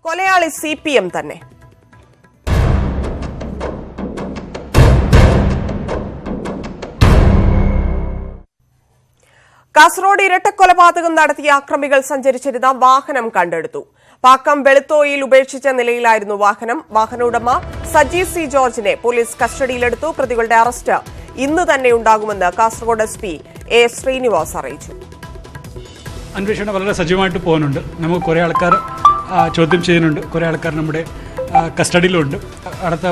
കൊലയാളി CPM തന്നെ. കാസർഗോഡ് ഇരട്ടക്കൊലപാതകം നടത്തിയ അക്രമികൾ സഞ്ചരിച്ചിരുന്ന വാഹനം കണ്ടെടുത്തു. പാക്കം വെളുത്തോയിൽ ഉപേക്ഷിച്ച നിലയിലായിരുന്നു വാഹനം. വാഹന ഉടമ സജി സി ജോർജിനെ പോലീസ് കസ്റ്റഡിയിലെടുത്തു. പ്രതികളുടെ അറസ്റ്റ് ഇന്ന് തന്നെ ഉണ്ടാകുമെന്ന് കാസർഗോഡ് SP A ശ്രീനിവാസ് അറിയിച്ചു. അന്വേഷണം വളരെ സജീവമായിട്ട് പോകുന്നുണ്ട്. നമുക്ക് കുറേ ആൾക്കാർ ചോദ്യം ചെയ്യുന്നുണ്ട്. കുറേ ആൾക്കാർ നമ്മുടെ കസ്റ്റഡിയിലുണ്ട്. അടുത്ത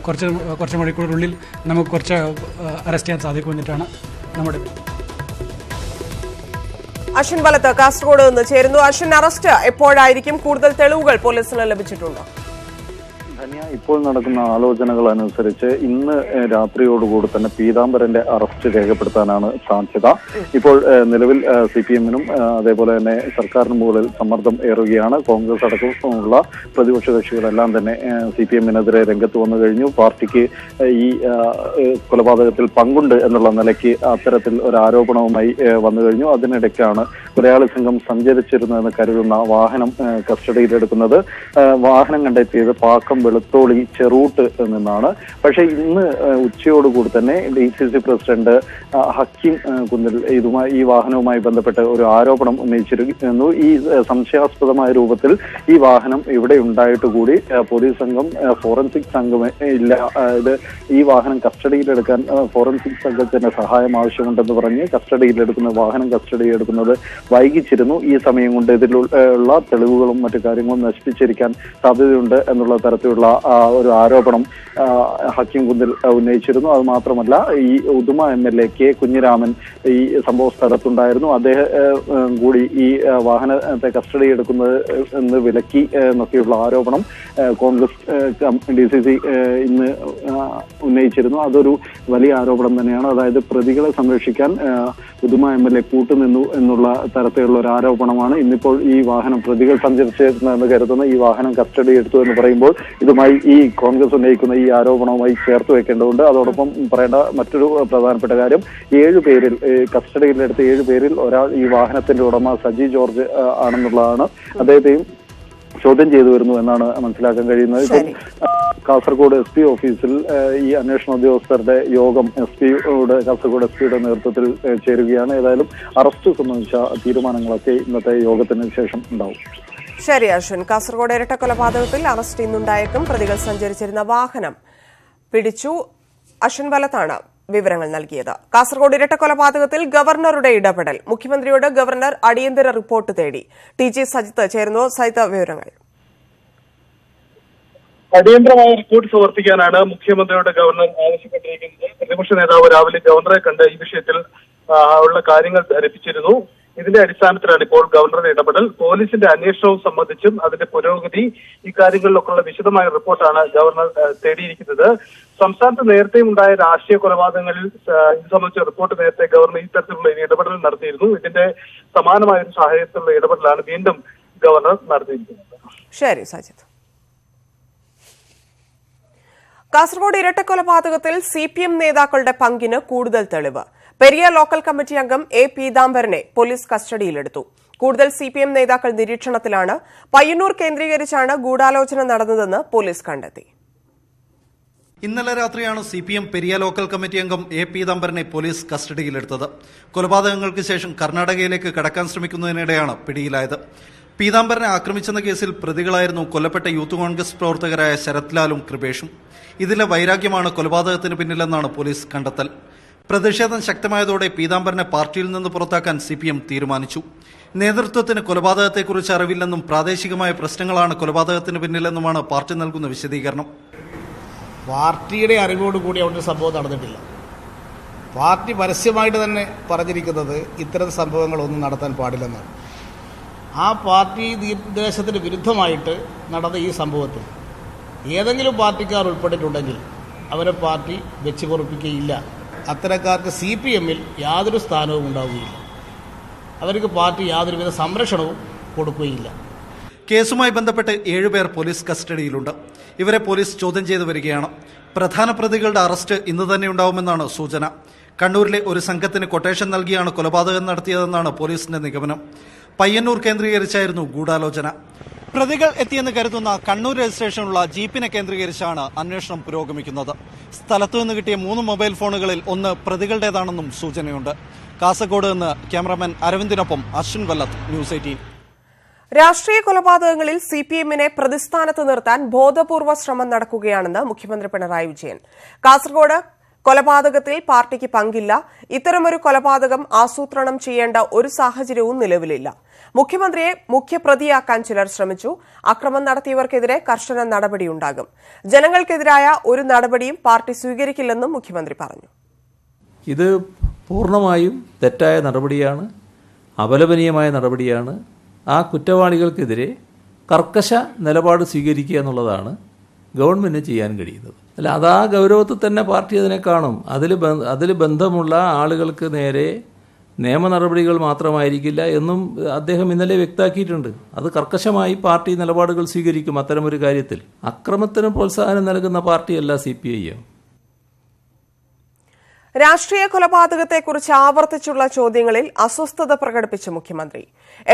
കുറച്ച് മണിക്കൂറിനുള്ളിൽ നമുക്ക് കുറച്ച് അറസ്റ്റ് ചെയ്യാൻ സാധിക്കുമെന്നിട്ടാണ് നമ്മുടെ. അശ്വിൻ വലത്ത് കാസർഗോഡ് നിന്ന് ചേരുന്നു. അശ്വിൻ, അറസ്റ്റ് എപ്പോഴായിരിക്കും? കൂടുതൽ തെളിവുകൾ പോലീസിന് ലഭിച്ചിട്ടുണ്ടോ? ഇപ്പോൾ നടക്കുന്ന ആലോചനകൾ അനുസരിച്ച് ഇന്ന് രാത്രിയോടുകൂടി തന്നെ പീതാംബരന്റെ അറസ്റ്റ് രേഖപ്പെടുത്താനാണ് സാധ്യത. ഇപ്പോൾ നിലവിൽ CPM-നും അതേപോലെ തന്നെ സർക്കാരിന് മുകളിൽ സമ്മർദ്ദം ഏറുകയാണ്. കോൺഗ്രസ് അടക്കമുള്ള പ്രതിപക്ഷ കക്ഷികളെല്ലാം തന്നെ CPM-നെതിരെ രംഗത്ത് വന്നു കഴിഞ്ഞു. പാർട്ടിക്ക് ഈ കൊലപാതകത്തിൽ പങ്കുണ്ട് എന്നുള്ള നിലയ്ക്ക് അത്തരത്തിൽ ഒരു ആരോപണവുമായി വന്നു കഴിഞ്ഞു. അതിനിടയ്ക്കാണ് കൊലയാളി സംഘം സഞ്ചരിച്ചിരുന്നതെന്ന് കരുതുന്ന വാഹനം കസ്റ്റഡിയിലെടുക്കുന്നത്. വാഹനം കണ്ടെത്തിയത് പാക്കം വെളുത്തോളി ചെറൂട്ട് നിന്നാണ്. പക്ഷേ ഇന്ന് ഉച്ചയോടുകൂടി തന്നെ DCC പ്രസിഡന്റ് ഹക്കീം കുന്നിൽ ഈ വാഹനവുമായി ബന്ധപ്പെട്ട് ഒരു ആരോപണം ഉന്നയിച്ചിരുന്നു. ഈ സംശയാസ്പദമായ രൂപത്തിൽ ഈ വാഹനം ഇവിടെ ഉണ്ടായിട്ട് കൂടി പോലീസ് സംഘം ഫോറൻസിക് സംഘം ഇല്ല, ഈ വാഹനം കസ്റ്റഡിയിലെടുക്കാൻ ഫോറൻസിക് സംഘത്തിന്റെ സഹായം ആവശ്യമുണ്ടെന്ന് പറഞ്ഞ് വാഹനം കസ്റ്റഡിയിലെടുക്കുന്നത് വൈകിച്ചിരുന്നു. ഈ സമയം കൊണ്ട് ഇതിലുള്ള തെളിവുകളും മറ്റു കാര്യങ്ങളും നശിപ്പിച്ചിരിക്കാൻ സാധ്യതയുണ്ട് എന്നുള്ള തരത്തിലുള്ള ഒരു ആരോപണം ഹക്കീം കുന്നിൽ ഉന്നയിച്ചിരുന്നു. അത് മാത്രമല്ല, ഈ ഉദുമ MLA K കുഞ്ഞിരാമൻ ഈ സംഭവ സ്ഥലത്തുണ്ടായിരുന്നു. അദ്ദേഹം കൂടി ഈ വാഹനത്തെ കസ്റ്റഡി എടുക്കുന്നത് എന്ന് വിലക്കി എന്നൊക്കെയുള്ള ആരോപണം കോൺഗ്രസ് DCC ഇന്ന് ഉന്നയിച്ചിരുന്നു. അതൊരു വലിയ ആരോപണം തന്നെയാണ്. അതായത് പ്രതികളെ സംരക്ഷിക്കാൻ ഉദുമ MLA കൂട്ടുനിന്നു എന്നുള്ള തരത്തിലുള്ള ഒരു ആരോപണമാണ്. ഇന്നിപ്പോൾ ഈ വാഹനം പ്രതികൾ സഞ്ചരിച്ചിരുന്നെന്ന് കരുതുന്ന ഈ വാഹനം കസ്റ്റഡി എടുത്തു എന്ന് പറയുമ്പോൾ ഇതുമായി ഈ കോൺഗ്രസ് ഉന്നയിക്കുന്ന ഈ ആരോപണവുമായി ചേർത്ത് വെക്കേണ്ടതുണ്ട്. അതോടൊപ്പം പറയേണ്ട മറ്റൊരു പ്രധാനപ്പെട്ട കാര്യം, 7 പേരിൽ കസ്റ്റഡിയിലെടുത്ത 7 പേരിൽ ഒരാൾ ഈ വാഹനത്തിന്റെ ഉടമ സജി ജോർജ് ആണെന്നുള്ളതാണ്. അദ്ദേഹത്തെയും ചോദ്യം ചെയ്തു വരുന്നു എന്നാണ് മനസ്സിലാക്കാൻ കഴിയുന്നത്. ഇപ്പം കാസർഗോഡ് SP ഓഫീസിൽ ഈ അന്വേഷണ ഉദ്യോഗസ്ഥരുടെ യോഗം കാസർഗോഡ് SP നേതൃത്വത്തിൽ ചേരുകയാണ്. ഏതായാലും അറസ്റ്റ് സംബന്ധിച്ച തീരുമാനങ്ങളൊക്കെ ഇന്നത്തെ യോഗത്തിന് ശേഷം ഉണ്ടാവും. ശരി അശ്വിൻ, കാസർഗോഡ് ഇരട്ടക്കൊലപാതകത്തിൽ അറസ്റ്റ് ഇന്നുണ്ടായേക്കും. പ്രതികൾ സഞ്ചരിച്ചിരുന്ന വാഹനം പിടിച്ചു. അശ്വിൻ വലത്താണ് വിവരങ്ങൾ നൽകിയത്. കാസർഗോഡ് ഇരട്ടക്കൊലപാതകത്തിൽ ഗവർണറുടെ ഇടപെടൽ. മുഖ്യമന്ത്രിയോട് ഗവർണർ അടിയന്തര റിപ്പോർട്ട് തേടി. TG സജിത്ത് ചേർന്നു. സജിത്ത്, വിവരങ്ങൾ. അടിയന്തരമായ റിപ്പോർട്ട് സമർപ്പിക്കാനാണ് മുഖ്യമന്ത്രിയോട് ഗവർണർ ആവശ്യപ്പെട്ടിരിക്കുന്നത്. പ്രതിപക്ഷ നേതാവ് രാവിലെ ഗവർണറെ കണ്ട് ഈ വിഷയത്തിൽ ഉള്ള കാര്യങ്ങൾ ധരിപ്പിച്ചിരുന്നു. ഇതിന്റെ അടിസ്ഥാനത്തിലാണ് ഇപ്പോൾ ഗവർണറുടെ ഇടപെടൽ. പോലീസിന്റെ അന്വേഷണവും സംബന്ധിച്ചും അതിന്റെ പുരോഗതി, ഇക്കാര്യങ്ങളിലൊക്കെയുള്ള വിശദമായ റിപ്പോർട്ടാണ് ഗവർണർ തേടിയിരിക്കുന്നത്. സംസ്ഥാനത്ത് നേരത്തെയും ഉണ്ടായ രാഷ്ട്രീയ കൊലപാതകങ്ങളിൽ ഇത് സംബന്ധിച്ച റിപ്പോർട്ട് നേരത്തെ ഗവർണർ ഈ തരത്തിലുള്ള ഇടപെടൽ നടത്തിയിരുന്നു. ഇതിന്റെ സമാനമായ ഒരു സാഹചര്യത്തിലുള്ള ഇടപെടലാണ് വീണ്ടും ഗവർണർ നടത്തിയിരിക്കുന്നത്. ശരി സജിത്ത്. കാസർഗോഡ് ഇരട്ടക്കൊലപാതകത്തിൽ CPM നേതാക്കളുടെ പങ്കിന് കൂടുതൽ തെളിവ്. പെരിയ ലോക്കൽ കമ്മിറ്റി അംഗം A പീതാംബരനെ പോലീസ് കസ്റ്റഡിയിലെടുത്തു. കൂടുതൽ CPM നേതാക്കൾ നിരീക്ഷണത്തിലാണ്. പയ്യന്നൂർ കേന്ദ്രീകരിച്ചാണ് ഗൂഢാലോചന നടന്നതെന്ന് പോലീസ് കണ്ടെത്തി. ഇന്നലെ രാത്രിയാണ് CPM പെരിയ ലോക്കൽ കമ്മിറ്റി അംഗം A പീതാംബരനെ പോലീസ് കസ്റ്റഡിയിലെടുത്തത്. കൊലപാതകങ്ങൾക്ക് ശേഷം കർണാടകയിലേക്ക് കടക്കാൻ ശ്രമിക്കുന്നതിനിടെയാണ് പിടിയിലായത്. പീതാംബരനെ ആക്രമിച്ചെന്ന കേസിൽ പ്രതികളായിരുന്നു കൊല്ലപ്പെട്ട യൂത്ത് കോൺഗ്രസ് പ്രവർത്തകരായ ശരത് ലാലും കൃപേഷും. ഇതിലെ വൈരാഗ്യമാണ് കൊലപാതകത്തിന് പിന്നിലെന്നാണ് പോലീസ് കണ്ടെത്തൽ. പ്രതിഷേധം ശക്തമായതോടെ പീതാംബരനെ പാർട്ടിയിൽ നിന്ന് പുറത്താക്കാൻ CPM തീരുമാനിച്ചു. നേതൃത്വത്തിന് കൊലപാതകത്തെക്കുറിച്ച് അറിവില്ലെന്നും പ്രാദേശികമായ പ്രശ്നങ്ങളാണ് കൊലപാതകത്തിന് പിന്നിലെന്നുമാണ് പാർട്ടി നൽകുന്ന വിശദീകരണം. പാർട്ടിയുടെ അറിവോടുകൂടി അവിടെ സംഭവം നടന്നിട്ടില്ല. പാർട്ടി പരസ്യമായിട്ട് തന്നെ പറഞ്ഞിരിക്കുന്നത് ഇത്തരം സംഭവങ്ങളൊന്നും നടത്താൻ പാടില്ലെന്നാണ്. ആ പാർട്ടി നിർദ്ദേശത്തിന് വിരുദ്ധമായിട്ട് നടന്ന ഈ സംഭവത്തിൽ ഏതെങ്കിലും പാർട്ടിക്കാർ ഉൾപ്പെട്ടിട്ടുണ്ടെങ്കിൽ അവരെ പാർട്ടി വെച്ച് പൊറുപ്പിക്കുകയില്ല. അത്തരക്കാർക്ക് CPM-ൽ യാതൊരു സ്ഥാനവും ഉണ്ടാവുകയില്ല. അവർക്ക് പാർട്ടി യാതൊരുവിധ സംരക്ഷണവും കൊടുക്കുകയില്ല. കേസുമായി ബന്ധപ്പെട്ട് 7 പേർ പോലീസ് കസ്റ്റഡിയിലുണ്ട്. ഇവരെ പോലീസ് ചോദ്യം ചെയ്തു വരികയാണ്. പ്രധാന പ്രതികളുടെ അറസ്റ്റ് ഇന്ന് തന്നെ ഉണ്ടാവുമെന്നാണ് സൂചന. കണ്ണൂരിലെ ഒരു സംഘത്തിന് കൊട്ടേഷൻ നൽകിയാണ് കൊലപാതകം നടത്തിയതെന്നാണ് പോലീസിന്റെ നിഗമനം. പയ്യന്നൂർ കേന്ദ്രീകരിച്ചായിരുന്നു ഗൂഢാലോചന. പ്രതികൾ എത്തിയെന്ന് കരുതുന്ന കണ്ണൂർ രജിസ്ട്രേഷനുള്ള ജീപ്പിനെ കേന്ദ്രീകരിച്ചാണ് അന്വേഷണം പുരോഗമിക്കുന്നത്. സ്ഥലത്തു നിന്ന് കിട്ടിയ 3 മൊബൈൽ ഫോണുകളിൽ ഒന്ന് പ്രതികളുടേതാണെന്നും സൂചനയുണ്ട്. കാസർഗോഡ് നിന്ന് ക്യാമറാമാൻ അരവിന്ദിനൊപ്പം അശ്വിൻ വല്ലത്ത്, ന്യൂസ് 18. രാഷ്ട്രീയ കൊലപാതകങ്ങളിൽ സിപിഎമ്മിനെ പ്രതിസ്ഥാനത്ത് നിർത്താൻ ബോധപൂർവ്വ ശ്രമം നടക്കുകയാണെന്ന് മുഖ്യമന്ത്രി പിണറായി വിജയൻ. കാസർഗോഡ് കൊലപാതകത്തിൽ പാർട്ടിക്ക് പങ്കില്ല. ഇത്തരമൊരു കൊലപാതകം ആസൂത്രണം ചെയ്യേണ്ട ഒരു സാഹചര്യവും നിലവിലില്ല. മുഖ്യമന്ത്രിയെ മുഖ്യപ്രതിയാക്കാൻ ചിലർ ശ്രമിച്ചു. അക്രമം നടത്തിയവർക്കെതിരെ കർശന നടപടിയുണ്ടാകും. ജനങ്ങൾക്കെതിരായ ഒരു നടപടിയും പാർട്ടി സ്വീകരിക്കില്ലെന്നും മുഖ്യമന്ത്രി പറഞ്ഞു. ഇത് പൂർണ്ണമായും തെറ്റായ നടപടിയാണ്, അപലപനീയമായ നടപടിയാണ്. ആ കുറ്റവാളികൾക്കെതിരെ കർക്കശ നിലപാട് സ്വീകരിക്കുക എന്നുള്ളതാണ് ഗവൺമെൻറ് ചെയ്യാൻ കഴിയുന്നത്. അല്ല, അതാ ഗൗരവത്തിൽ തന്നെ പാർട്ടി അതിനെ കാണും. അതിൽ ബന്ധമുള്ള ആളുകൾക്ക് നേരെ നിയമ നടപടികൾ മാത്രമായിരിക്കില്ല എന്നും അദ്ദേഹം ഇന്നലെ വ്യക്തമാക്കിയിട്ടുണ്ട്. അത് കർക്കശമായി പാർട്ടി നിലപാടുകൾ സ്വീകരിക്കും. അത്തരമൊരു കാര്യത്തിൽ അക്രമത്തിന് പ്രോത്സാഹനം നൽകുന്ന പാർട്ടിയല്ല CPIM. രാഷ്ട്രീയ കൊലപാതകത്തെക്കുറിച്ച് ആവർത്തിച്ചുള്ള ചോദ്യങ്ങളിൽ അസ്വസ്ഥത പ്രകടിപ്പിച്ച മുഖ്യമന്ത്രി.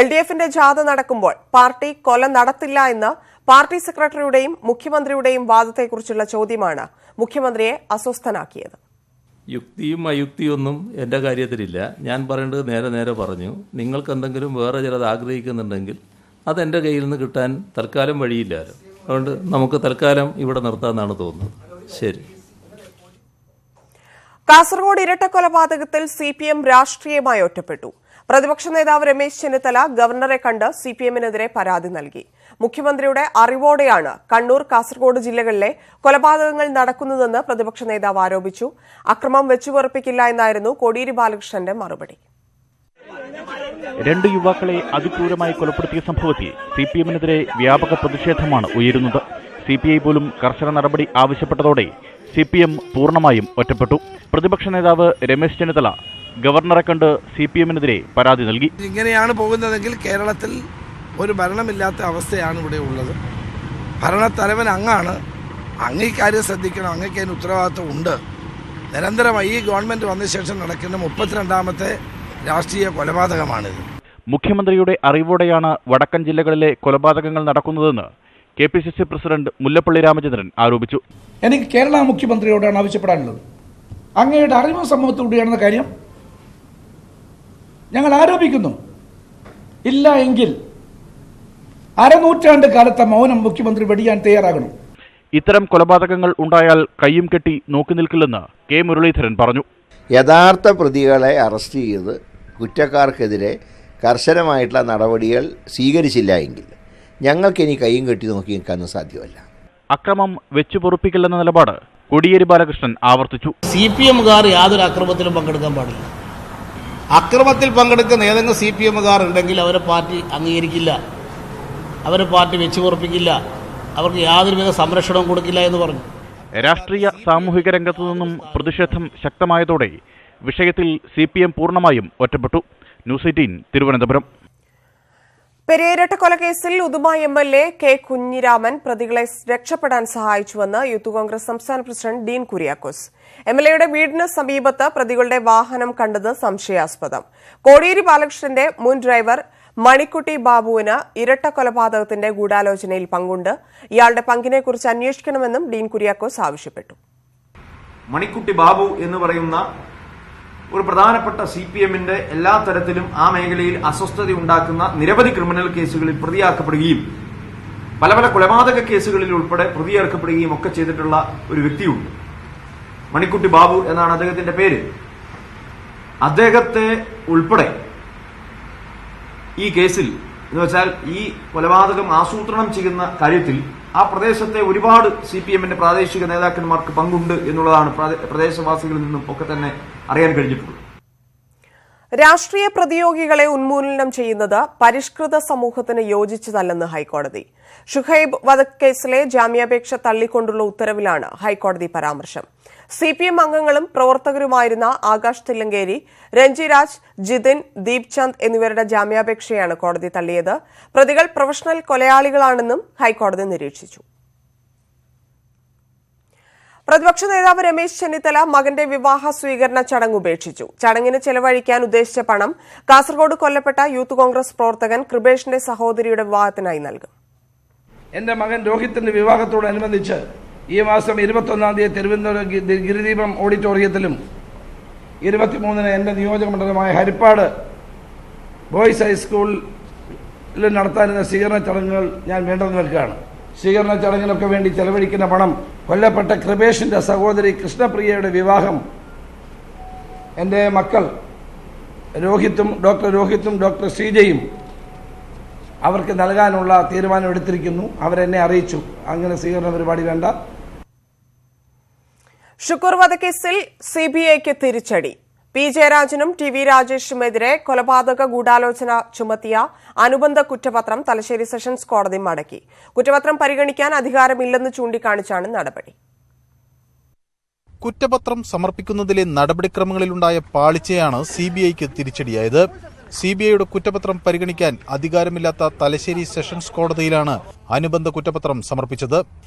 LDFന്റെ ജാഥ നടക്കുമ്പോൾ പാർട്ടി കൊല നടത്തില്ല എന്ന് പാർട്ടി സെക്രട്ടറിയുടെയും മുഖ്യമന്ത്രിയുടെയും വാദത്തെക്കുറിച്ചുള്ള ചോദ്യമാണ് മുഖ്യമന്ത്രിയെ അസ്വസ്ഥനാക്കിയത്. യുക്തിയും അയുക്തിയൊന്നും എൻ്റെ കാര്യത്തിലില്ല. ഞാൻ പറയേണ്ടത് നേരെ പറഞ്ഞു. നിങ്ങൾക്ക് എന്തെങ്കിലും വേറെ ചിലത് ആഗ്രഹിക്കുന്നുണ്ടെങ്കിൽ അതെൻ്റെ കയ്യിൽ നിന്ന് കിട്ടാൻ തൽക്കാലം വഴിയില്ലല്ലോ. അതുകൊണ്ട് നമുക്ക് തൽക്കാലം ഇവിടെ നിർത്താമെന്നാണ് തോന്നുന്നത്. ശരി. കാസർഗോഡ് ഇരട്ടക്കൊലപാതകത്തിൽ CPM രാഷ്ട്രീയമായി ഒറ്റപ്പെട്ടു. പ്രതിപക്ഷ നേതാവ് രമേശ് ചെന്നിത്തല ഗവർണറെ കണ്ട് CPMനെതിരെ പരാതി നൽകി. മുഖ്യമന്ത്രിയുടെ അറിവോടെയാണ് കണ്ണൂർ, കാസർഗോഡ് ജില്ലകളിലെ കൊലപാതകങ്ങൾ നടക്കുന്നതെന്ന് പ്രതിപക്ഷ നേതാവ് ആരോപിച്ചു. അക്രമം വെച്ചുപൊറുപ്പിക്കില്ല എന്നായിരുന്നു കോടിയേരി ബാലകൃഷ്ണന്റെ മറുപടി. 2 യുവാക്കളെ അതിക്രൂരമായി കൊലപ്പെടുത്തിയ സംഭവത്തിൽ CPMനെതിരെ വ്യാപക പ്രതിഷേധമാണ് ഉയരുന്നത്. CPI പോലും കർശന നടപടി ആവശ്യപ്പെട്ടതോടെ CPM പൂർണ്ണമായും ഒറ്റപ്പെട്ടു. പ്രതിപക്ഷ നേതാവ് രമേശ് ചെന്നിത്തല ഗവർണറെ കണ്ട് CPMനെതിരെ പരാതി നൽകി. ഇങ്ങനെയാണ് പോകുന്നതെങ്കിൽ കേരളത്തിൽ ഒരു ഭരണമില്ലാത്ത അവസ്ഥയാണ് ഇവിടെ ഉള്ളത്. ഭരണത്തലവൻ അങ്ങാണ്. അങ്ങ് ഈ കാര്യം ശ്രദ്ധിക്കണം. അങ്ങക്ക് അതിന് ഉത്തരവാദിത്വം ഉണ്ട്. നിരന്തരമായി ഈ ഗവൺമെന്റ് വന്ന ശേഷം നടക്കുന്ന 32ാമത്തെ രാഷ്ട്രീയ കൊലപാതകമാണിത്. മുഖ്യമന്ത്രിയുടെ അറിവോടെയാണ് വടക്കൻ ജില്ലകളിലെ കൊലപാതകങ്ങൾ നടക്കുന്നതെന്ന് KPCC പ്രസിഡന്റ് മുല്ലപ്പള്ളി രാമചന്ദ്രൻ ആരോപിച്ചു. എനിക്ക് കേരള മുഖ്യമന്ത്രിയോടാണ് ആവശ്യപ്പെടാനുള്ളത്. അങ്ങയുടെ അറിവും സമ്മതത്തോടെയാണെന്ന കാര്യം ഞങ്ങൾ ആരോപിക്കുന്നു. ഇല്ല എങ്കിൽ അരനൂറ്റാണ്ട് കാലത്തെ മൗനം മുഖ്യമന്ത്രി വെടിയാൻ തയ്യാറാകണം. ഇത്തരം കൊലപാതകങ്ങൾ ഉണ്ടായാൽ കയ്യും കെട്ടി നോക്കി നിൽക്കില്ലെന്ന് K മുരളീധരൻ പറഞ്ഞു. യഥാർത്ഥ പ്രതികളെ അറസ്റ്റ് ചെയ്ത് കുറ്റക്കാർക്കെതിരെ കർശനമായിട്ടുള്ള നടപടികൾ സ്വീകരിച്ചില്ല എങ്കിൽ ഞങ്ങൾക്കിനി കയ്യും കെട്ടി നോക്കി നിൽക്കാനും സാധ്യമല്ല. അക്രമം വെച്ചുപൊറുപ്പിക്കില്ലെന്ന നിലപാട് കോടിയേരി ബാലകൃഷ്ണൻ ആവർത്തിച്ചു. CPMകാർ യാതൊരു അക്രമത്തിലും പങ്കെടുക്കാൻ പാടില്ല. അക്രമത്തിൽ പങ്കെടുക്കുന്ന ഏതെങ്കിലും CPMകാർ ഉണ്ടെങ്കിൽ അവരെ പാർട്ടി അംഗീകരിക്കില്ല, അവരെ പാർട്ടി വെച്ചുപൊറുപ്പിക്കില്ല, അവർക്ക് യാതൊരുവിധ സംരക്ഷണവും കൊടുക്കില്ല എന്ന് പറഞ്ഞു. രാഷ്ട്രീയ സാമൂഹിക രംഗത്തു നിന്നും പ്രതിഷേധം ശക്തമായതോടെ വിഷയത്തിൽ CPM പൂർണ്ണമായും ഒറ്റപ്പെട്ടു. ന്യൂസ് 18 തിരുവനന്തപുരം. പെരിയ കൊലക്കേസിൽ ഉദുമ MLA K കുഞ്ഞിരാമൻ പ്രതികളെ രക്ഷപ്പെടാൻ സഹായിച്ചുവെന്ന് യൂത്ത് കോൺഗ്രസ് സംസ്ഥാന പ്രസിഡന്റ് ഡീൻ കുര്യാക്കോസ്. MLAയുടെ വീടിന് സമീപത്ത് പ്രതികളുടെ വാഹനം കണ്ടത് സംശയാസ്പദം. കോടിയേരി ബാലകൃഷ്ണന്റെ മുൻ ഡ്രൈവർ മണിക്കുട്ടി ബാബുവിന് ഇരട്ട കൊലപാതകത്തിന്റെ ഗൂഢാലോചനയിൽ പങ്കുണ്ട്. ഇയാളുടെ പങ്കിനെക്കുറിച്ച് അന്വേഷിക്കണമെന്നും ഡീൻ കുര്യാക്കോസ് ആവശ്യപ്പെട്ടു. മണിക്കുട്ടി ബാബു എന്ന് പറയുന്ന ഒരു പ്രധാനപ്പെട്ട CPMന്റെ എല്ലാ തരത്തിലും ആ മേഖലയിൽ അസ്വസ്ഥത ഉണ്ടാക്കുന്ന നിരവധി ക്രിമിനൽ കേസുകളിൽ പ്രതിയാക്കപ്പെടുകയും പല കൊലപാതക കേസുകളിൽ ഉൾപ്പെടെ പ്രതിയേർക്കപ്പെടുകയും ഒക്കെ ചെയ്തിട്ടുള്ള ഒരു വ്യക്തിയുണ്ട്. മണിക്കുട്ടി ബാബു എന്നാണ് അദ്ദേഹത്തിന്റെ പേര്. അദ്ദേഹത്തെ ഉൾപ്പെടെ ഈ കേസിൽ എന്ന് വെച്ചാൽ ഈ കൊലപാതകം ആസൂത്രണം ചെയ്യുന്ന കാര്യത്തിൽ ആ പ്രദേശത്തെ ഒരുപാട് CPMന്റെ പ്രാദേശിക നേതാക്കന്മാർക്ക് പങ്കുണ്ട് എന്നുള്ളതാണ് പ്രദേശവാസികളിൽ നിന്നും ഒക്കെ തന്നെ അറിയാൻ കഴിഞ്ഞിട്ടുള്ളത്. രാഷ്ട്രീയ പ്രതിയോഗികളെ ഉന്മൂലനം ചെയ്യുന്നത് പരിഷ്കൃത സമൂഹത്തിന് യോജിച്ചതല്ലെന്ന് ഹൈക്കോടതി. ഷുഹൈബ് വധക്കേസിലെ ജാമ്യാപേക്ഷ തള്ളിക്കൊണ്ടുള്ള ഉത്തരവിലാണ് ഹൈക്കോടതി പരാമർശം. CPM അംഗങ്ങളും പ്രവർത്തകരുമായിരുന്ന ആകാശ് തില്ലങ്കേരി, രഞ്ജിരാജ്, ജിതിൻ, ദീപ് ചന്ദ് എന്നിവരുടെ ജാമ്യാപേക്ഷയാണ് കോടതി തള്ളിയത്. പ്രതികൾ പ്രൊഫഷണൽ കൊലയാളികളാണെന്നും ഹൈക്കോടതി നിരീക്ഷിച്ചു. പ്രതിപക്ഷ നേതാവ് രമേശ് ചെന്നിത്തല മകന്റെ വിവാഹ സ്വീകരണ ചടങ്ങ് ഉപേക്ഷിച്ചു. ചടങ്ങിന് ചെലവഴിക്കാൻ ഉദ്ദേശിച്ച പണം കാസർഗോഡ് കൊല്ലപ്പെട്ട യൂത്ത് കോൺഗ്രസ് പ്രവർത്തകൻ കൃപേഷിന്റെ സഹോദരിയുടെ വിവാഹത്തിനായി നൽകും. എൻ്റെ മകൻ രോഹിത്തിൻ്റെ വിവാഹത്തോടനുബന്ധിച്ച് ഈ മാസം 21-ാം തീയതി തിരുവനന്തപുരം ഗിരിദീപം ഓഡിറ്റോറിയത്തിലും 23-ന് എൻ്റെ നിയോജകമണ്ഡലമായ ഹരിപ്പാട് ബോയ്സ് ഹൈസ്കൂളിൽ നടത്താനിരുന്ന സ്വീകരണ ചടങ്ങുകൾ ഞാൻ വേണ്ടെന്ന് വെക്കുകയാണ്. സ്വീകരണ ചടങ്ങിനൊക്കെ വേണ്ടി ചെലവഴിക്കുന്ന പണം കൊല്ലപ്പെട്ട കൃപേഷിൻ്റെ സഹോദരി കൃഷ്ണപ്രിയയുടെ വിവാഹം എൻ്റെ മക്കൾ രോഹിത്തും ഡോക്ടർ ശ്രീജയും അവർക്ക് നൽകാനുള്ള തീരുമാനം എടുത്തിരിക്കുന്നു. അവരെന്നെ അറിയിച്ചു. അങ്ങനെ സ്വീകരണ പരിപാടി വേണ്ട. ഷുക്കൂർ വധക്കേസിൽ സിബിഐക്ക് തിരിച്ചടി. പി ജയരാജനും ടി വി രാജേഷിനുമെതിരെ കൊലപാതക ഗൂഢാലോചന ചുമത്തിയ അനുബന്ധ കുറ്റപത്രം തലശ്ശേരി സെഷൻസ് കോടതി മടക്കി. കുറ്റപത്രം പരിഗണിക്കാൻ അധികാരമില്ലെന്ന് ചൂണ്ടിക്കാണിച്ചാണ് നടപടി. കുറ്റപത്രം സമർപ്പിക്കുന്നതിലെ നടപടിക്രമങ്ങളിലുണ്ടായ പാളിച്ചയാണ് സിബിഐക്ക് തിരിച്ചടിയായത്. സിബിഐയുടെ കുറ്റപത്രം പരിഗണിക്കാൻ അധികാരമില്ലാത്ത തലശ്ശേരി സെഷൻസ് കോടതിയിലാണ് അനുബന്ധ കുറ്റപത്രം സമർപ്പിച്ചത്.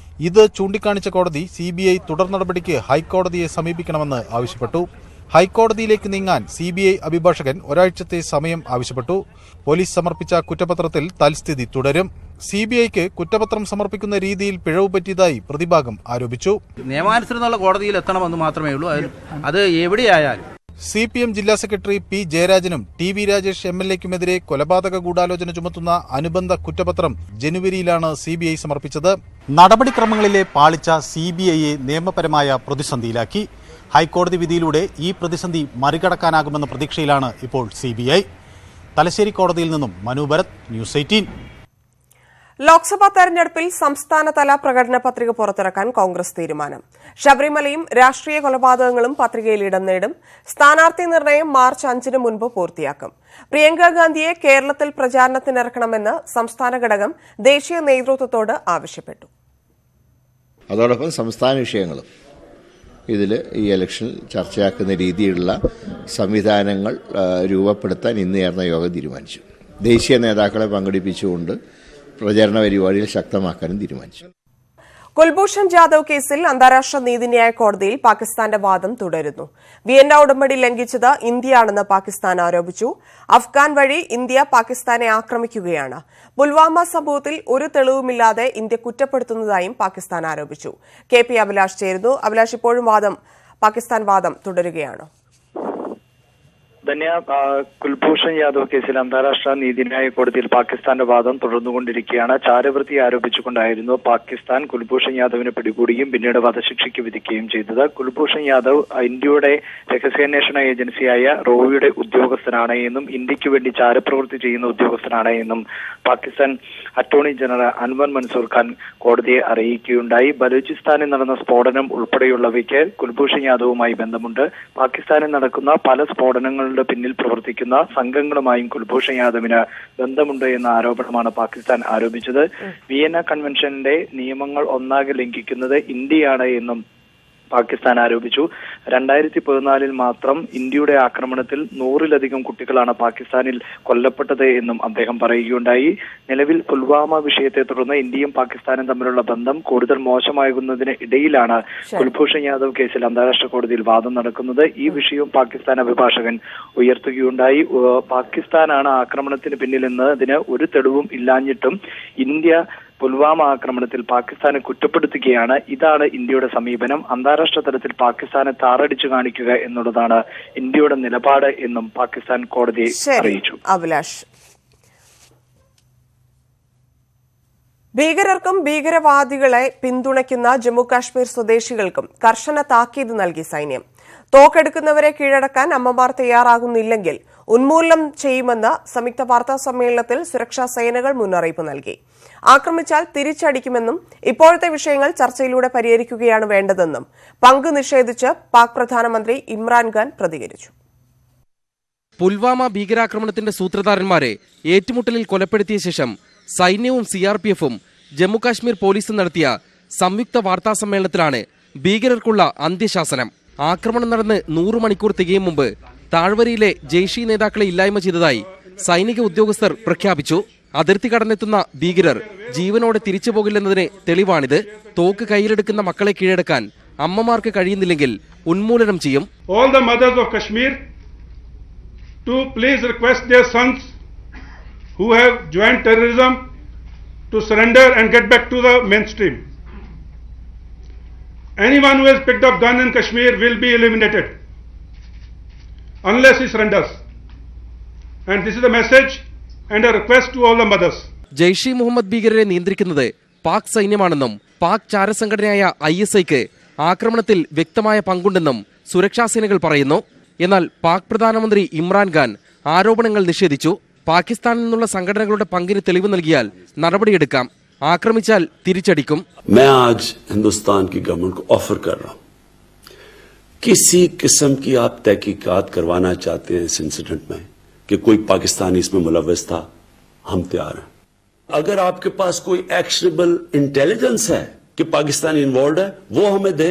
ഇത് ചൂണ്ടിക്കാണിച്ച കോടതി സിബിഐ തുടർ നടപടിക്ക് ഹൈക്കോടതിയെ സമീപിക്കണമെന്ന് ആവശ്യപ്പെട്ടു. ഹൈക്കോടതിയിലേക്ക് നീങ്ങാൻ സിബിഐ അഭിഭാഷകൻ ഒരാഴ്ചത്തെ സമയം ആവശ്യപ്പെട്ടു. പോലീസ് സമർപ്പിച്ച കുറ്റപത്രത്തിൽ തൽസ്ഥിതി തുടരും. സിബിഐക്ക് കുറ്റപത്രം സമർപ്പിക്കുന്ന രീതിയിൽ പിഴവ് പറ്റിയതായി പ്രതിഭാഗം ആരോപിച്ചു. നിയമാനുസൃതമുള്ള കോടതിയിൽ എത്തണമെന്ന് മാത്രമേ ഉള്ളൂ. അത് എവിടെയായാലും CPM ജില്ലാ സെക്രട്ടറി പി ജയരാജനും ടി വി രാജേഷ് MLAക്കുമെതിരെ കൊലപാതക ഗൂഢാലോചന ചുമത്തുന്ന അനുബന്ധ കുറ്റപത്രം ജനുവരിയിലാണ് സിബിഐ സമർപ്പിച്ചത്. നടപടിക്രമങ്ങളിലെ പാളിച്ച സിബിഐയെ നിയമപരമായ പ്രതിസന്ധിയിലാക്കി. ഹൈക്കോടതി വിധിയിലൂടെ ഈ പ്രതിസന്ധി മറികടക്കാനാകുമെന്ന പ്രതീക്ഷയിലാണ് ഇപ്പോൾ സിബിഐ. തലശ്ശേരി കോടതിയിൽ നിന്നും മനു ഭരത്, ന്യൂസ് 18. ലോക്സഭാ തെരഞ്ഞെടുപ്പിൽ സംസ്ഥാനതല പ്രകടന പത്രിക പുറത്തിറക്കാൻ കോൺഗ്രസ് തീരുമാനം. ശബരിമലയും രാഷ്ട്രീയ കൊലപാതകങ്ങളും പത്രികയിൽ ഇടം നേടും. സ്ഥാനാർത്ഥി നിർണയം മാർച്ച് 5-ന് മുൻപ് പൂർത്തിയാക്കും. പ്രിയങ്ക ഗാന്ധിയെ കേരളത്തിൽ പ്രചാരണത്തിനിറക്കണമെന്ന് സംസ്ഥാന ഘടകം ദേശീയ നേതൃത്വത്തോട് ആവശ്യപ്പെട്ടു. അതോടൊപ്പം സംസ്ഥാന വിഷയങ്ങളും ഇതിൽ ഈ ഇലക്ഷനിൽ ചർച്ചയാക്കുന്ന രീതിയിലുള്ള സംവിധാനങ്ങൾ രൂപപ്പെടുത്താൻ ഇന്ന് ചേർന്ന യോഗം തീരുമാനിച്ചു. ദേശീയ നേതാക്കളെ പങ്കെടുപ്പിച്ചുകൊണ്ട് പ്രചാരണ പരിപാടികൾ ശക്തമാക്കാനും തീരുമാനിച്ചു. കുൽഭൂഷൺ ജാദവ് കേസിൽ അന്താരാഷ്ട്ര നീതിന്യായ കോടതിയിൽ പാകിസ്ഥാന്റെ വാദം തുടരുന്നു. വിയന്ന ഉടമ്പടി ലംഘിച്ചത് ഇന്ത്യയാണെന്ന് പാകിസ്ഥാൻ ആരോപിച്ചു. അഫ്ഗാൻ വഴി ഇന്ത്യ പാകിസ്ഥാനെ ആക്രമിക്കുകയാണ്. പുൽവാമ സംഭവത്തിൽ ഒരു തെളിവുമില്ലാതെ ഇന്ത്യ കുറ്റപ്പെടുത്തുന്നതായും പാകിസ്ഥാൻ ആരോപിച്ചു. KP അഭിലാഷ് ചേരുന്നു. അഭിലാഷ്, ഇപ്പോഴും പാകിസ്ഥാൻ വാദം തുടരുകയാണോ? ധന്യ, കുൽഭൂഷൺ യാദവ് കേസിൽ അന്താരാഷ്ട്ര നീതിന്യായ കോടതിയിൽ പാകിസ്ഥാന്റെ വാദം തുടർന്നുകൊണ്ടിരിക്കുകയാണ്. ചാരവൃത്തി ആരോപിച്ചുകൊണ്ടായിരുന്നു പാകിസ്ഥാൻ കുൽഭൂഷൺ യാദവിനെ പിടികൂടുകയും പിന്നീട് വധശിക്ഷയ്ക്ക് വിധിക്കുകയും ചെയ്തത്. കുൽഭൂഷൺ യാദവ് ഇന്ത്യയുടെ രഹസ്യാന്വേഷണ ഏജൻസിയായ റോയുടെ ഉദ്യോഗസ്ഥനാണ് എന്നും ഇന്ത്യക്ക് വേണ്ടി ചാരപ്രവൃത്തി ചെയ്യുന്ന ഉദ്യോഗസ്ഥനാണ് എന്നും പാകിസ്ഥാൻ അറ്റോർണി ജനറൽ അൻവർ മൻസൂർ ഖാൻ കോടതിയെ അറിയിക്കുകയുണ്ടായി. ബലൂചിസ്ഥാനിൽ നടന്ന സ്ഫോടനം ഉൾപ്പെടെയുള്ളവയ്ക്ക് കുൽഭൂഷൺ യാദവുമായി ബന്ധമുണ്ട്. പാകിസ്ഥാനിൽ നടക്കുന്ന പല സ്ഫോടനങ്ങൾ പിന്നിൽ പ്രവർത്തിക്കുന്ന സംഘങ്ങളുമായും കുൽഭൂഷൺ യാദവിന് ബന്ധമുണ്ട് എന്ന ആരോപണമാണ് പാകിസ്ഥാൻ ആരോപിച്ചത്. വിയന്ന കൺവെൻഷന്റെ നിയമങ്ങൾ ഒന്നാകെ ലംഘിക്കുന്നത് ഇന്ത്യയാണ് എന്നും പാകിസ്ഥാൻ ആരോപിച്ചു. 2014 മാത്രം ഇന്ത്യയുടെ ആക്രമണത്തിൽ 100-ലധികം കുട്ടികളാണ് പാകിസ്ഥാനിൽ കൊല്ലപ്പെട്ടത് എന്നും അദ്ദേഹം പറയുകയുണ്ടായി. നിലവിൽ പുൽവാമ വിഷയത്തെ തുടർന്ന് ഇന്ത്യയും പാകിസ്ഥാനും തമ്മിലുള്ള ബന്ധം കൂടുതൽ മോശമാകുന്നതിന് ഇടയിലാണ് കുൽഭൂഷൺ യാദവ് കേസിൽ അന്താരാഷ്ട്ര കോടതിയിൽ വാദം നടക്കുന്നത്. ഈ വിഷയവും പാകിസ്ഥാൻ അഭിഭാഷകൻ ഉയർത്തുകയുണ്ടായി. പാകിസ്ഥാനാണ് ആക്രമണത്തിന് പിന്നിലെന്നതിന് ഒരു തെളിവും ഇല്ലാഞ്ഞിട്ടും ഇന്ത്യ പുൽവാമ ആക്രമണത്തിൽ പാകിസ്ഥാനെ കുറ്റപ്പെടുത്തുകയാണ്. ഇതാണ് ഇന്ത്യയുടെ സമീപനം. അന്താരാഷ്ട്ര തലത്തിൽ പാകിസ്ഥാനെ താറടിച്ചു കാണിക്കുക എന്നുള്ളതാണ് ഇന്ത്യയുടെ നിലപാട് എന്നും പാകിസ്ഥാൻ കോടതിയെ അറിയിച്ചു. അഭിലാഷ്, ഭീകരർക്കും ഭീകരവാദികളെ പിന്തുണയ്ക്കുന്ന ജമ്മുകാശ്മീർ സ്വദേശികൾക്കും കർശന താക്കീത് നൽകി സൈന്യം. തോക്കെടുക്കുന്നവരെ കീഴടക്കാൻ അമ്മമാർ തയ്യാറാകുന്നില്ലെങ്കിൽ ഉന്മൂലനം ചെയ്യുമെന്ന് സംയുക്ത വാർത്താ സമ്മേളനത്തിൽ സുരക്ഷാ സേനകൾ മുന്നറിയിപ്പ് നൽകി. ആക്രമിച്ചാൽ തിരിച്ചടിക്കുമെന്നും ഇപ്പോഴത്തെ വിഷയങ്ങൾ ചർച്ചയിലൂടെ പരിഹരിക്കുകയാണ് വേണ്ടതെന്നും പങ്ക് നിഷേധിച്ച് പാക് പ്രധാനമന്ത്രി ഇമ്രാൻഖാൻ പ്രതികരിച്ചു. പുൽവാമ ഭീകരാക്രമണത്തിന്റെ സൂത്രധാരന്മാരെ ഏറ്റുമുട്ടലിൽ കൊലപ്പെടുത്തിയ ശേഷം സൈന്യവും CRPFും ജമ്മുകാശ്മീർ പോലീസും നടത്തിയ സംയുക്ത വാർത്താ സമ്മേളനത്തിലാണ് ഭീകരർക്കുള്ള അന്ത്യശാസനം. ആക്രമണം നടന്ന് 100 മണിക്കൂർ തികയും മുമ്പ് താഴ്വരയിലെ ജെയ്ഷി നേതാക്കളെ ഇല്ലായ്മ ചെയ്തതായി സൈനിക ഉദ്യോഗസ്ഥർ പ്രഖ്യാപിച്ചു. അതിർത്തി കടന്നെത്തുന്ന ഭീകരർ ജീവനോടെ തിരിച്ചു പോകില്ലെന്നതിന് തെളിവാണിത്. തോക്ക് കയ്യിലെടുക്കുന്ന മക്കളെ കീഴടക്കാൻ അമ്മമാർക്ക് കഴിയുന്നില്ലെങ്കിൽ ഉന്മൂലനം ചെയ്യും. All the mothers of Kashmir to please request their sons who have joined terrorism to surrender and get back to the mainstream. Anyone who has picked up gun in Kashmir will be eliminated unless he surrenders. And this is a message and a request to all the mothers. Jaish Muhammad ഭീകരരെ നിയന്ത്രിക്കുന്നത് പാക് സൈന്യമാണെന്നും പാക് ചാരസംഘടനയായ ISIക്ക് ആക്രമണത്തിൽ വ്യക്തമായ പങ്കുണ്ടെന്നും സുരക്ഷാ സേനകൾ പറയുന്നു. എന്നാൽ പാക് പ്രധാനമന്ത്രി ഇമ്രാൻഖാൻ ആരോപണങ്ങൾ നിഷേധിച്ചു. പാകിസ്ഥാനിൽ നിന്നുള്ള സംഘടനകളുടെ പങ്കിന് തെളിവ് നൽകിയാൽ നടപടിയെടുക്കാം, ആക്രമിച്ചാൽ തിരിച്ചടിക്കും. मैं आज हिंदुस्तान की गवर्नमेंट को ऑफर कर रहा हूं, किसी किस्म की आप तहकीकात करवाना चाहते हैं इस इंसिडेंट में कि कोई पाकिस्तानी इसमें मुलव्वस था, हम तैयार हैं. अगर आपके पास कोई एक्शनेबल इंटेलिजेंस है कि पाकिस्तान इन्वॉल्व है, वो हमें दे.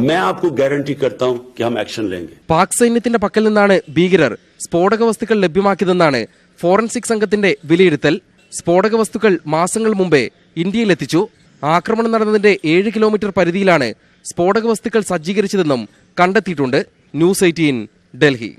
मैं आपको गारंटी करता हूं कि हम एक्शन लेंगे. പാക് സൈന്യത്തിന്റെ പക്കൽ നിന്നാണ് ഭീകരർ സ്ഫോടക വസ്തുക്കൾ ലഭ്യമാക്കിയതെന്നാണ് ഫോറൻസിക് സംഘത്തിന്റെ വിലയിരുത്തൽ. സ്ഫോടക വസ്തുക്കൾ മാസങ്ങൾ മുമ്പേ ഇന്ത്യയിലെത്തിച്ചു. ആക്രമണം നടന്നതിന്റെ 7 കിലോമീറ്റർ പരിധിയിലാണ് സ്ഫോടക വസ്തുക്കൾ സജ്ജീകരിച്ചതെന്നും കണ്ടെത്തിയിട്ടുണ്ട്. ന്യൂസ് 18 ഡൽഹി.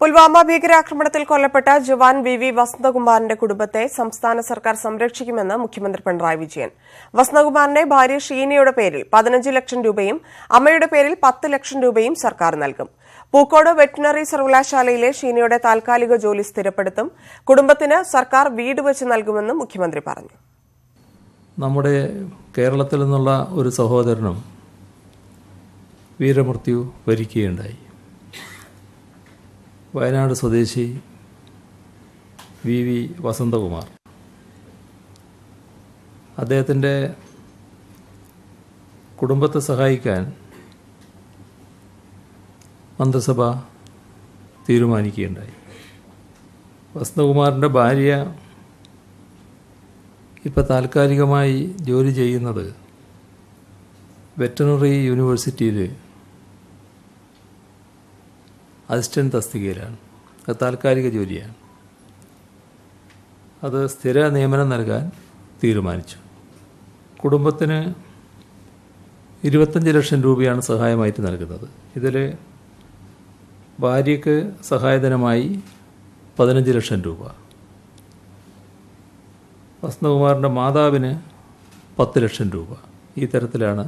പുൽവാമ ഭീകരാക്രമണത്തിൽ കൊല്ലപ്പെട്ട ജവാൻ VV വസന്തകുമാറിന്റെ കുടുംബത്തെ സംസ്ഥാന സർക്കാർ സംരക്ഷിക്കുമെന്ന് മുഖ്യമന്ത്രി പിണറായി വിജയൻ. വസന്തകുമാറിന്റെ ഭാര്യ ഷീനയുടെ പേരിൽ 15 ലക്ഷം രൂപയും അമ്മയുടെ പേരിൽ 10 ലക്ഷം രൂപയും സർക്കാർ നൽകും. പൂക്കോട് വെറ്റിനറി സർവകലാശാലയിലെ ഷീനയുടെ താൽക്കാലിക ജോലി സ്ഥിരപ്പെടുത്തും. കുടുംബത്തിന് സർക്കാർ വീട് വെച്ച് നൽകുമെന്നും മുഖ്യമന്ത്രി പറഞ്ഞു. നമ്മുടെ കേരളത്തിൽ നിന്നുള്ള ഒരു സഹോദരനും വീരമൃത്യു വരിക്കുകയുണ്ടായി. വയനാട് സ്വദേശി VV വസന്തകുമാർ. അദ്ദേഹത്തിൻ്റെ കുടുംബത്തെ സഹായിക്കാൻ മന്ത്രിസഭ തീരുമാനിക്കുകയുണ്ടായി. വസന്തകുമാറിൻ്റെ ഭാര്യ ഇപ്പോൾ താൽക്കാലികമായി ജോലി ചെയ്യുന്നത് വെറ്ററിനറി യൂണിവേഴ്സിറ്റിയിൽ അസിസ്റ്റൻ്റ് തസ്തികയിലാണ്. അത് താൽക്കാലിക ജോലിയാണ്. അത് സ്ഥിര നിയമനം നൽകാൻ തീരുമാനിച്ചു. കുടുംബത്തിന് 25 ലക്ഷം രൂപയാണ് സഹായമായിട്ട് നൽകുന്നത്. ഇതിൽ ഭാര്യയ്ക്ക് സഹായധനമായി 15 ലക്ഷം രൂപ, വസന്തകുമാറിൻ്റെ മാതാവിന് 10 ലക്ഷം രൂപ. ഈ തരത്തിലാണ്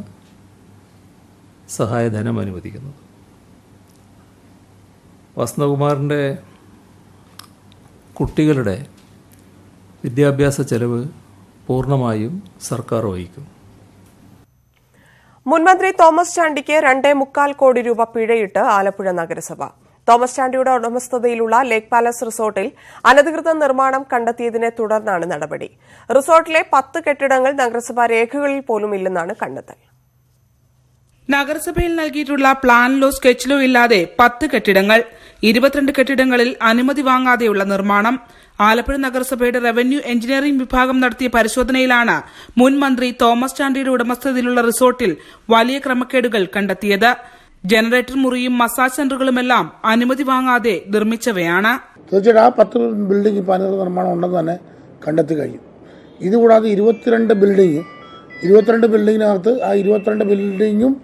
സഹായധനം അനുവദിക്കുന്നത്. വസന്തകുമാറിൻ്റെ കുട്ടികളുടെ വിദ്യാഭ്യാസ ചെലവ് പൂർണ്ണമായും സർക്കാർ വഹിക്കും. മുൻമന്ത്രി തോമസ് ചാണ്ടിക്ക് 2.25 കോടി രൂപ പിഴയിട്ട് ആലപ്പുഴ നഗരസഭ. തോമസ് ചാണ്ടിയുടെ ഉടമസ്ഥതയിലുള്ള ലേക്ക് പാലസ് റിസോർട്ടിൽ അനധികൃത നിർമ്മാണം കണ്ടെത്തിയതിനെ തുടർന്നാണ് നടപടി. റിസോർട്ടിലെ 10 കെട്ടിടങ്ങൾ നഗരസഭാ രേഖകളിൽ പോലും ഇല്ലെന്നാണ് കണ്ടെത്തൽ. നഗരസഭയിൽ നൽകിയിട്ടുള്ള പ്ലാനിലോ സ്കെച്ചിലോ ഇല്ലാതെ 10 കെട്ടിടങ്ങൾ, 22 കെട്ടിടങ്ങളിൽ അനുമതി വാങ്ങാതെയുള്ള നിർമ്മാണം. ആലപ്പുഴ നഗരസഭയുടെ റവന്യൂ എഞ്ചിനീയറിംഗ് വിഭാഗം നടത്തിയ പരിശോധനയിലാണ് മുൻ മന്ത്രി തോമസ് ചാണ്ടിയുടെ ഉടമസ്ഥതയിലുള്ള റിസോർട്ടിൽ വലിയ ക്രമക്കേടുകൾ കണ്ടെത്തിയത്. ജനറേറ്റർ മുറിയും മസാജ് സെന്ററുകളുമെല്ലാം അനുമതി വാങ്ങാതെ നിർമ്മിച്ചവയാണ്. തീർച്ചയായിട്ടും ആ 10 ബിൽഡിംഗ് ഇപ്പോൾ അനധികൃത നിർമ്മാണം ഉണ്ടെന്ന് തന്നെ കണ്ടെത്തി കഴിയും. ഇതുകൂടാതെ 22 ബിൽഡിങ്ങിനകത്ത് ആ 22 ബിൽഡിങ്ങും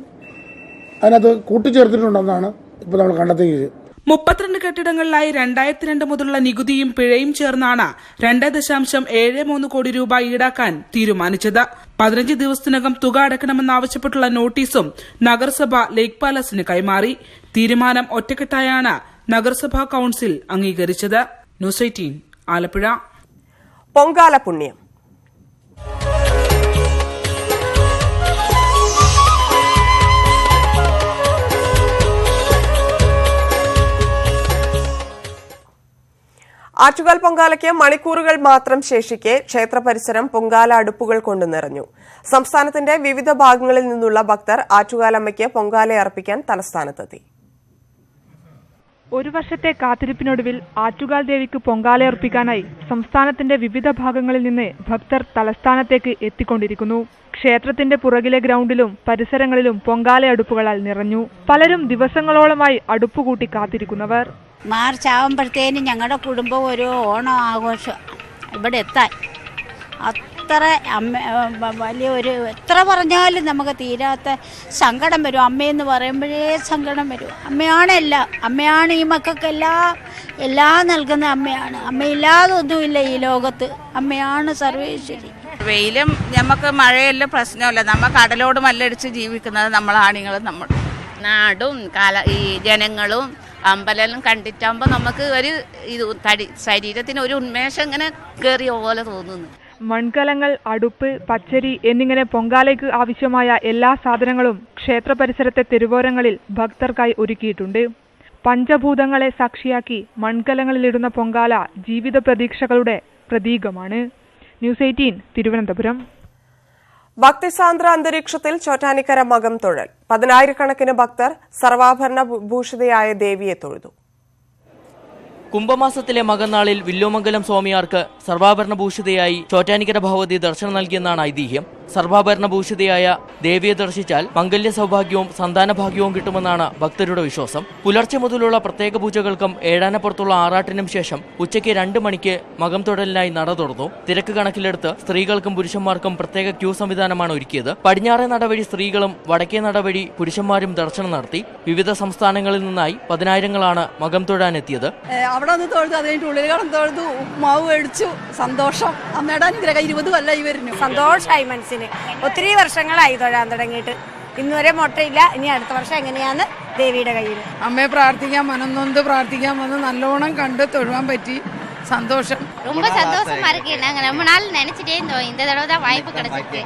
അതിനകത്ത് കൂട്ടിച്ചേർത്തിട്ടുണ്ടെന്നാണ് ഇപ്പോൾ നമ്മൾ കണ്ടെത്തിയത്. 32 കെട്ടിടങ്ങളിലായി 2002 മുതലുള്ള നികുതിയും പിഴയും ചേർന്നാണ് 2.73 കോടി രൂപ ഈടാക്കാൻ തീരുമാനിച്ചത്. 15 ദിവസത്തിനകം തുക അടയ്ക്കണമെന്നാവശ്യപ്പെട്ടുള്ള നോട്ടീസും നഗരസഭ ലേക്ക് പാലസിന് കൈമാറി. തീരുമാനം ഒറ്റക്കെട്ടായാണ് നഗരസഭാ കൌൺസിൽ അംഗീകരിച്ചത്. ന്യൂസ് 18 ആലപ്പുഴ. പൊങ്കാല പുണ്യം. ആറ്റുകാൽ പൊങ്കാലയ്ക്ക് മണിക്കൂറുകൾ മാത്രം ശേഷിക്കെ ക്ഷേത്ര പരിസരം പൊങ്കാല അടുപ്പുകൾ കൊണ്ട് നിറഞ്ഞു. സംസ്ഥാനത്തിന്റെ വിവിധ ഭാഗങ്ങളിൽ നിന്നുള്ള ഭക്തർ ആറ്റുകാലമ്മയ്ക്ക് പൊങ്കാല അർപ്പിക്കാൻ തലസ്ഥാനത്തെത്തി. ഒരു വർഷത്തെ കാത്തിരിപ്പിനൊടുവിൽ ആറ്റുകാൽ ദേവിക്ക് പൊങ്കാലയർപ്പിക്കാനായി സംസ്ഥാനത്തിന്റെ വിവിധ ഭാഗങ്ങളിൽ നിന്ന് ഭക്തർ തലസ്ഥാനത്തേക്ക് എത്തിക്കൊണ്ടിരിക്കുന്നു. ക്ഷേത്രത്തിന്റെ പുറകിലെ ഗ്രൗണ്ടിലും പരിസരങ്ങളിലും പൊങ്കാലയടുപ്പുകളാൽ നിറഞ്ഞു. പലരും ദിവസങ്ങളോളമായി അടുപ്പുകൂട്ടി കാത്തിരിക്കുന്നവർ. മാർച്ച് ആവുമ്പോഴത്തേനും ഞങ്ങളുടെ കുടുംബം ഒരു ഓണം ആഘോഷം ഇവിടെ എത്താൻ എത്ര വലിയ ഒരു എത്ര പറഞ്ഞാലും നമുക്ക് തീരാത്ത സങ്കടം വരും. അമ്മയെന്ന് പറയുമ്പോഴേ സങ്കടം വരും. അമ്മയാണ് എല്ലാം. അമ്മയാണ് ഈ മക്കൾക്കെല്ലാം നൽകുന്ന അമ്മയാണ്. അമ്മയില്ലാതെ ഒന്നുമില്ല ഈ ലോകത്ത്. അമ്മയാണ് സർവേശ്വരി. വെയിലും നമുക്ക് മഴയെല്ലാം പ്രശ്നമല്ല. നമ്മൾ കടലോട് മല്ലടിച്ച് ജീവിക്കുന്നത് നമ്മളാണിങ്ങളും നമ്മൾ നാടും ഈ ജനങ്ങളും അമ്പലം കണ്ടിട്ടാകുമ്പോൾ നമുക്ക് ഒരു ശരീരത്തിന് ഒരു ഉന്മേഷം ഇങ്ങനെ കയറിയ പോലെ തോന്നുന്നു. മൺകലങ്ങൾ, അടുപ്പ്, പച്ചരി എന്നിങ്ങനെ പൊങ്കാലയ്ക്ക് ആവശ്യമായ എല്ലാ സാധനങ്ങളും ക്ഷേത്ര പരിസരത്തെ തെരുവോരങ്ങളിൽ ഭക്തർക്കായി ഒരുക്കിയിട്ടുണ്ട്. പഞ്ചഭൂതങ്ങളെ സാക്ഷിയാക്കി മൺകലങ്ങളിലിടുന്ന പൊങ്കാല ജീവിത പ്രതീക്ഷകളുടെ പ്രതീകമാണ്. ന്യൂസ് 18 തിരുവനന്തപുരം. ഭക്തിസാന്ദ്ര അന്തരീക്ഷത്തിൽ ചോറ്റാനിക്കര മകം തൊഴൽ. 10,000-കണക്കിന് ഭക്തർ സർവാഭരണ ഭൂഷിതയായ ദേവിയെ തൊഴുതു. കുംഭമാസത്തിലെ മകന്നാളിൽ വില്ലോമംഗലം സ്വാമിയാർക്ക് സർവാഭരണഭൂഷിതയായി ചോറ്റാനിക്കര ഭഗവതി ദർശനം നൽകിയെന്നാണ് ഐതിഹ്യം. സർവാഭരണഭൂഷിതയായ ദേവിയെ ദർശിച്ചാൽ മംഗല്യ സൗഭാഗ്യവും സന്താനഭാഗ്യവും കിട്ടുമെന്നാണ് ഭക്തരുടെ വിശ്വാസം. പുലർച്ചെ മുതലുള്ള പ്രത്യേക പൂജകൾക്കും ഏഴാനപ്പുറത്തുള്ള ആറാട്ടിനും ശേഷം ഉച്ചയ്ക്ക് 2 മണിക്ക് മകം തൊഴലിനായി നട തുറന്നു. തിരക്ക് കണക്കിലെടുത്ത് സ്ത്രീകൾക്കും പുരുഷന്മാർക്കും പ്രത്യേക ക്യൂ സംവിധാനമാണ് ഒരുക്കിയത്. പടിഞ്ഞാറേ നടവഴി സ്ത്രീകളും വടക്കേ നടവഴി പുരുഷന്മാരും ദർശനം നടത്തി. വിവിധ സംസ്ഥാനങ്ങളിൽ നിന്നായി 10,000-ങ്ങളാണ് മകം തൊഴാനെത്തിയത്. അവിടെ നിന്ന് തൊഴുതു, അത് കഴിഞ്ഞിട്ട് ഉള്ളിൽ കടന്ന് തൊഴുതു, ഉപ്മാവ് മേടിച്ചു. സന്തോഷം. അമ്മയുടെ അനുഗ്രഹം 20 കൊല്ലമായി വരുന്നു. സന്തോഷമായി മനസ്സിന്. ഒത്തിരി വർഷങ്ങളായി തൊഴാൻ തുടങ്ങിയിട്ട്. ഇന്നുവരെ മുട്ടയില്ല. ഇനി അടുത്ത വർഷം എങ്ങനെയാന്ന് ദേവിയുടെ കയ്യിൽ. അമ്മയെ പ്രാർത്ഥിക്കാൻ മനംനൊന്ത് പ്രാർത്ഥിക്കാൻ വന്ന് നല്ലോണം കണ്ട് തൊഴുവാൻ പറ്റി. சந்தோஷம். ரொம்ப சந்தோஷமா இருக்கு. நாங்க ரொம்ப நாள் நினைச்சிட்டே இருந்தோம். இந்த தடவை தான் வாய்ப்பு கிடைச்சிருக்கு.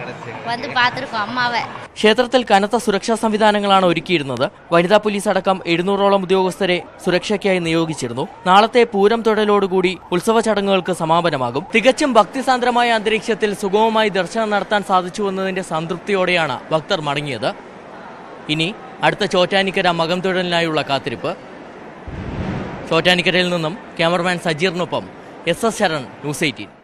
வந்து பார்த்துருக்கோம் അമ്മാവെ. ക്ഷേത്രത്തിൽ കനത്ത സുരക്ഷാ സംവിധാനങ്ങളാണ് ഒരുക്കിയിരുന്നത്. വനിതാ പോലീസ് അടക്കം 700ഓളം ഉദ്യോഗസ്ഥരെ സുരക്ഷയ്ക്കായി നിയോഗിച്ചിരുന്നു. നാളത്തെ പൂരം തൊഴലോടുകൂടി ഉത്സവ ചടങ്ങുകൾക്ക് സമാപനമാകും. തികച്ചും ഭക്തിസാന്ദ്രമായ അന്തരീക്ഷത്തിൽ സുഗമമായി ദർശനം നടത്താൻ സാധിച്ചുവെന്നതിന്റെ സംതൃപ്തിയോടെയാണ് ഭക്തർ മടങ്ങിയത്. ഇനി അടുത്ത ചോറ്റാനിക്കര മകം തൊഴലിനായുള്ള കാത്തിരിപ്പ്. ചോറ്റാനിക്കരയിൽ നിന്നും ക്യാമറമാൻ സജീറിനൊപ്പം SS ശരൺ, ന്യൂസ് 18.